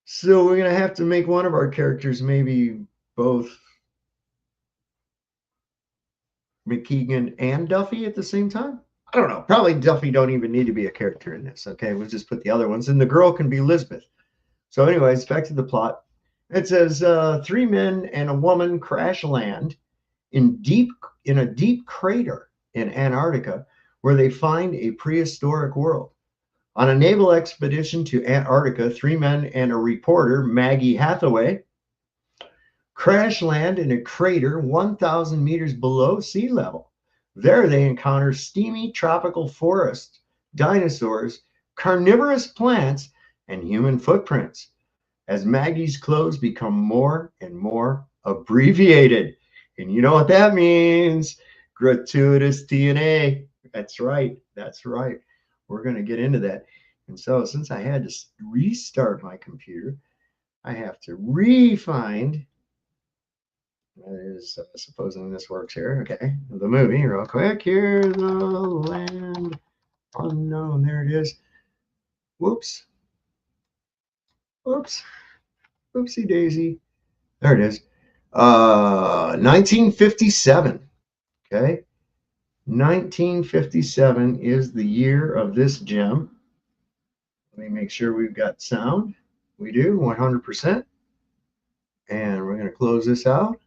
So we're going to have to make one of our characters maybe both McKeegan and Duffy at the same time. I don't know. Probably Duffy don't even need to be a character in this. Okay, we'll just put the other ones. And the girl can be Elizabeth. So anyways, back to the plot. It says 3 men and a woman crash land in a deep crater in Antarctica, where they find a prehistoric world. On a naval expedition to Antarctica, 3 men and a reporter, Maggie Hathaway, crash land in a crater 1,000 meters below sea level. There they encounter steamy tropical forests, dinosaurs, carnivorous plants, and human footprints, as Maggie's clothes become more and more abbreviated. And you know what that means? Gratuitous TNA. That's right. That's right. We're going to get into that. And so since I had to restart my computer, I have to re-find, that is, supposing this works here. Okay, the movie real quick. Here, the land unknown. There it is. Whoops. Whoops. Oopsie daisy. There it is. 1957. Okay. 1957 is the year of this gem. Let me make sure we've got sound. We do, 100%. And we're going to close this out.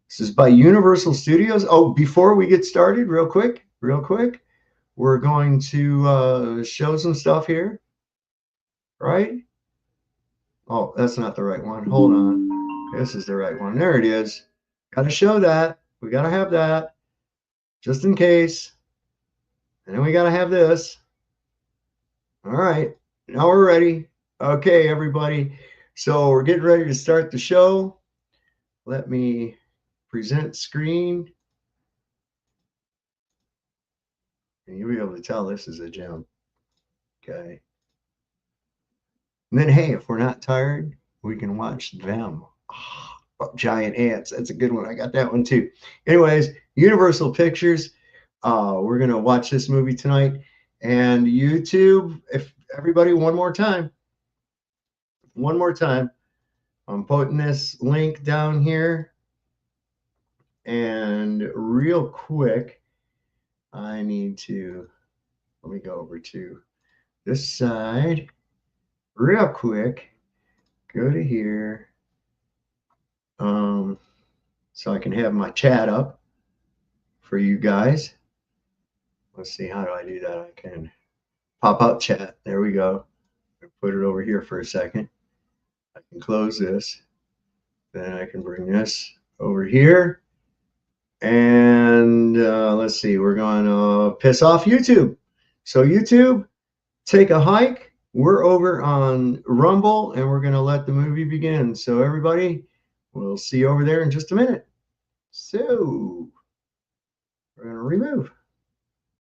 This is by Universal Studios. Oh, before we get started, real quick, we're going to show some stuff here. Right? Oh, that's not the right one. Hold on. This is the right one. There it is. Got to show that. We got to have that just in case. And then we got to have this. All right. Now we're ready. Okay, everybody. So we're getting ready to start the show. Let me present screen. And you'll be able to tell this is a gem. Okay. And then, hey, if we're not tired, we can watch them. Oh, giant ants. That's a good one. I got that one too. Anyways, Universal Pictures. We're going to watch this movie tonight. And YouTube, if everybody, one more time. I'm putting this link down here. And real quick, I need to, let me go over to this side. Real quick, go to here. So I can have my chat up for you guys. Let's see, how do I do that? I can pop up chat. There we go. Put it over here for a second. I can close this. Then I can bring this over here. And let's see, we're going to piss off YouTube. So YouTube, take a hike. We're over on Rumble, and we're going to let the movie begin. So everybody, we'll see you over there in just a minute. So we're going to remove.